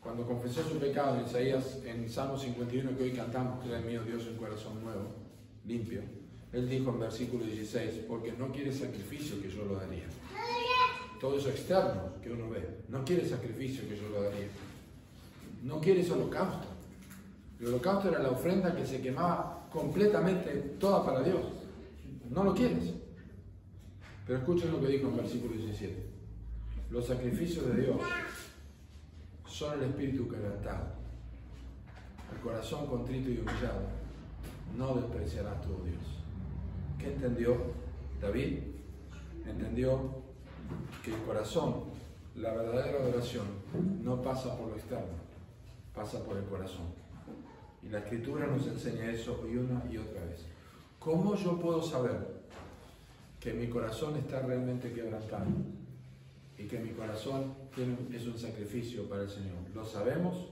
cuando confesó su pecado en Isaías, en Salmo 51 que hoy cantamos, crea en mí, oh Dios, un corazón nuevo, limpio. Él dijo en versículo 16, porque no quiere sacrificio que yo lo daría. Todo eso externo que uno ve, no quiere sacrificio que yo lo daría. No quiere ese holocausto. El holocausto era la ofrenda que se quemaba completamente toda para Dios. No lo quieres. Pero escuchen lo que dijo en versículo 17. Los sacrificios de Dios son el espíritu quebrantado. El corazón contrito y humillado no despreciarás tú, oh Dios. ¿Qué entendió David? Entendió que el corazón, la verdadera adoración, no pasa por lo externo, pasa por el corazón. Y la Escritura nos enseña eso y una y otra vez. ¿Cómo yo puedo saber que mi corazón está realmente quebrantado y que mi corazón es un sacrificio para el Señor? ¿Lo sabemos?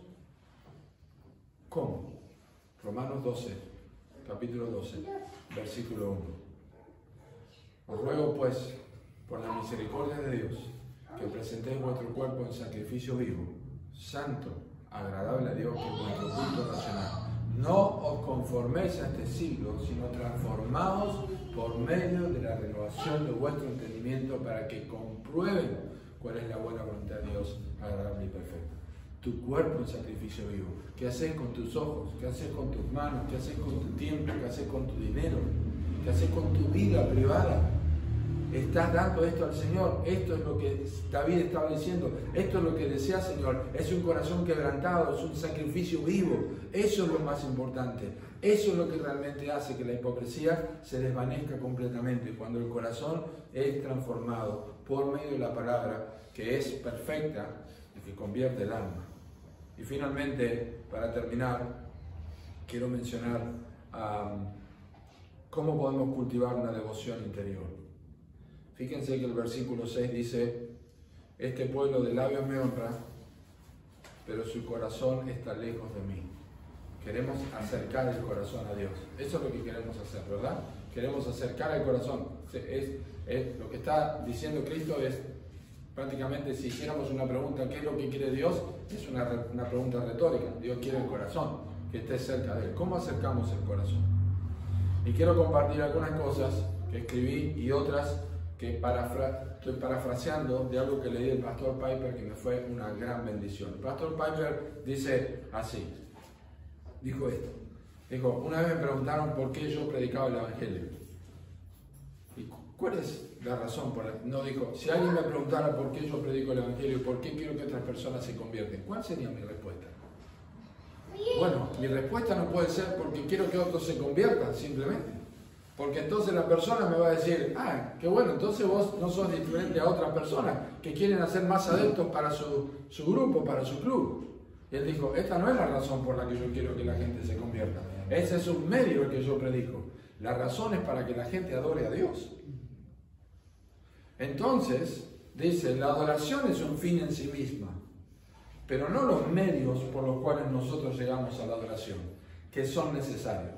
¿Cómo? Romanos 12, capítulo 12, versículo 1. Os ruego pues, por la misericordia de Dios, que presentéis vuestro cuerpo en sacrificio vivo, santo, agradable a Dios, que es vuestro culto racional. No os conforméis a este siglo, sino transformaos por medio de la renovación de vuestro entendimiento para que comprueben cuál es la buena voluntad de Dios, agradable y perfecta. Tu cuerpo en sacrificio vivo. ¿Qué haces con tus ojos? ¿Qué haces con tus manos? ¿Qué haces con tu tiempo? ¿Qué haces con tu dinero? ¿Qué haces con tu vida privada? Estás dando esto al Señor. Esto es lo que David estaba diciendo. Esto es lo que desea, Señor. Es un corazón quebrantado, es un sacrificio vivo. Eso es lo más importante. Eso es lo que realmente hace que la hipocresía se desvanezca completamente. Cuando el corazón es transformado por medio de la palabra, que es perfecta y que convierte el alma. Y finalmente, para terminar, quiero mencionar cómo podemos cultivar una devoción interior. Fíjense que el versículo 6 dice, este pueblo de labios me honra, pero su corazón está lejos de mí. Queremos acercar el corazón a Dios. Eso es lo que queremos hacer, ¿verdad? Queremos acercar el corazón. Lo que está diciendo Cristo es, prácticamente, si hiciéramos una pregunta, ¿qué es lo que quiere Dios? Es una pregunta retórica. Dios quiere el corazón, que esté cerca de Él. ¿Cómo acercamos el corazón? Y quiero compartir algunas cosas que escribí y otras que estoy parafraseando de algo que leí del pastor Piper, que me fue una gran bendición. El pastor Piper dice así, dijo esto, dijo, una vez me preguntaron por qué yo predicaba el Evangelio. ¿Y cuál es la razón? No dijo, si alguien me preguntara por qué yo predico el Evangelio y por qué quiero que otras personas se convierten, ¿cuál sería mi respuesta? Bueno, mi respuesta no puede ser porque quiero que otros se conviertan, simplemente. Porque entonces la persona me va a decir, qué bueno, entonces vos no sos diferente a otras personas que quieren hacer más adeptos para su grupo, para su club. Y él dijo, esta no es la razón por la que yo quiero que la gente se convierta. Ese es un medio el que yo predico. La razón es para que la gente adore a Dios. Entonces, dice, la adoración es un fin en sí misma, pero no los medios por los cuales nosotros llegamos a la adoración, que son necesarios.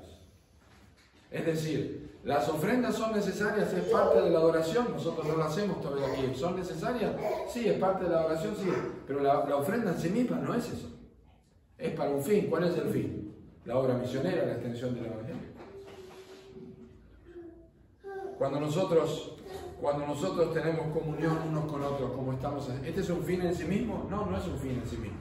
Es decir, las ofrendas son necesarias, es parte de la adoración, nosotros no lo hacemos todavía aquí. ¿Son necesarias? Sí, es parte de la adoración, sí, pero la ofrenda en sí misma no es eso. Es para un fin. ¿Cuál es el fin? La obra misionera, la extensión del Evangelio. Cuando nosotros tenemos comunión unos con otros, como estamos haciendo, ¿este es un fin en sí mismo? No, no es un fin en sí mismo.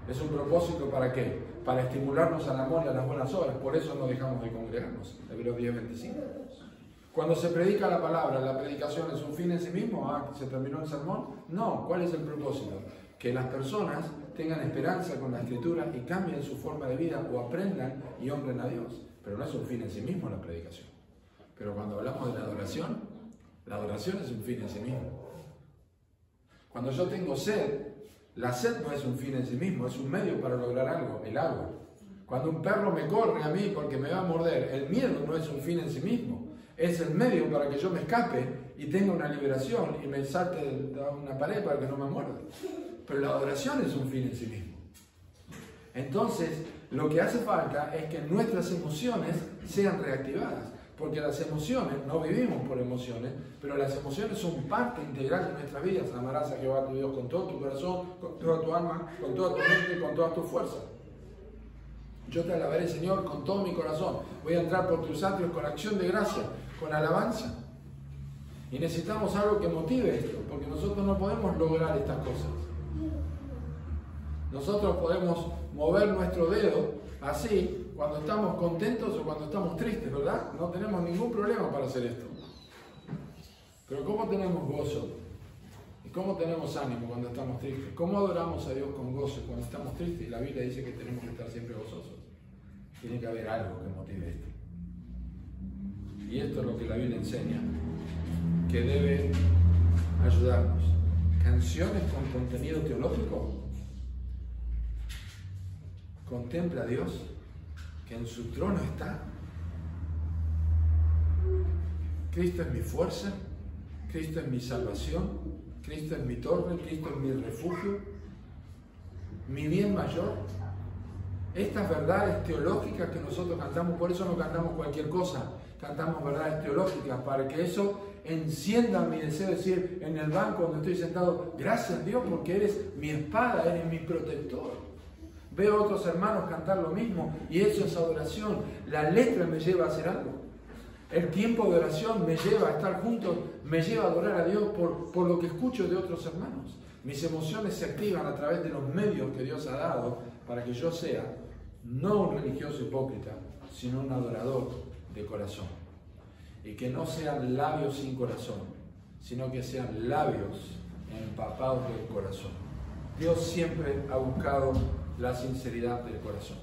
Es un propósito, ¿para qué? Para estimularnos al amor y a las buenas obras. Por eso no dejamos de congregarnos. Hebreos 10:25. Cuando se predica la palabra, ¿la predicación es un fin en sí mismo? ¿Se terminó el sermón? No. ¿Cuál es el propósito? Que las personas tengan esperanza con la Escritura y cambien su forma de vida o aprendan y honren a Dios. Pero no es un fin en sí mismo la predicación. Pero cuando hablamos de la adoración es un fin en sí mismo. Cuando yo tengo sed, la sed no es un fin en sí mismo, es un medio para lograr algo, el agua. Cuando un perro me corre a mí porque me va a morder, el miedo no es un fin en sí mismo, es el medio para que yo me escape y tenga una liberación y me salte de una pared para que no me muerda. Pero la adoración es un fin en sí mismo. Entonces, lo que hace falta es que nuestras emociones sean reactivadas. Porque las emociones, no vivimos por emociones, pero las emociones son parte integral de nuestras vidas. Amarás a Jehová tu Dios con todo tu corazón, con toda tu alma, con toda tu mente y con toda tu fuerza. Yo te alabaré, Señor, con todo mi corazón. Voy a entrar por tus atrios con acción de gracia, con alabanza. Y necesitamos algo que motive esto, porque nosotros no podemos lograr estas cosas. Nosotros podemos mover nuestro dedo así cuando estamos contentos o cuando estamos tristes, ¿verdad? No tenemos ningún problema para hacer esto. Pero ¿cómo tenemos gozo? ¿Y cómo tenemos ánimo cuando estamos tristes? ¿Cómo adoramos a Dios con gozo cuando estamos tristes? Y la Biblia dice que tenemos que estar siempre gozosos. Tiene que haber algo que motive esto. Y esto es lo que la Biblia enseña, que debe ayudarnos. Canciones con contenido teológico. Contempla a Dios, que en su trono está. Cristo es mi fuerza, Cristo es mi salvación, Cristo es mi torre, Cristo es mi refugio, mi bien mayor. Estas verdades teológicas que nosotros cantamos, por eso no cantamos cualquier cosa, cantamos verdades teológicas, para que eso encienda mi deseo de decir en el banco donde estoy sentado, gracias Dios porque eres mi espada, eres mi protector. Veo a otros hermanos cantar lo mismo y eso es adoración. La letra me lleva a hacer algo. El tiempo de oración me lleva a estar juntos, me lleva a adorar a Dios por lo que escucho de otros hermanos. Mis emociones se activan a través de los medios que Dios ha dado para que yo sea no un religioso hipócrita, sino un adorador de corazón. Y que no sean labios sin corazón, sino que sean labios empapados del corazón. Dios siempre ha buscado la sinceridad del corazón.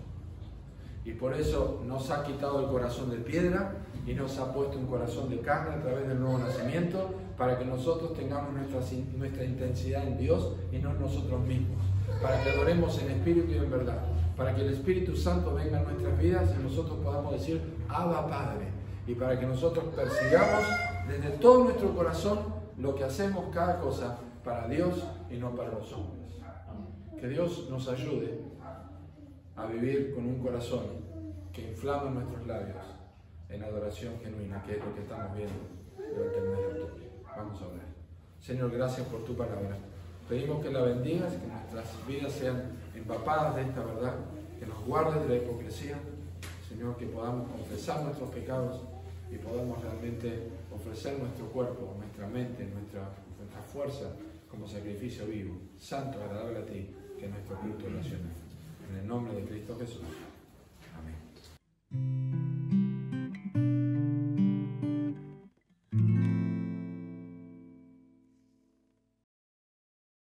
Y por eso nos ha quitado el corazón de piedra y nos ha puesto un corazón de carne a través del nuevo nacimiento para que nosotros tengamos nuestra intensidad en Dios y no en nosotros mismos. Para que adoremos en espíritu y en verdad. Para que el Espíritu Santo venga a nuestras vidas y nosotros podamos decir, Abba Padre. Y para que nosotros persigamos desde todo nuestro corazón lo que hacemos cada cosa para Dios y no para los hombres. Que Dios nos ayude a vivir con un corazón que inflama nuestros labios en adoración genuina, que es lo que estamos viendo durante el mes de octubre. Vamos a orar. Señor, gracias por tu palabra. Pedimos que la bendigas, que nuestras vidas sean empapadas de esta verdad, que nos guardes de la hipocresía. Señor, que podamos confesar nuestros pecados y podamos realmente ofrecer nuestro cuerpo, nuestra mente, nuestra fuerza como sacrificio vivo, santo, agradable a ti, que nuestro culto nacional. En el nombre de Cristo Jesús.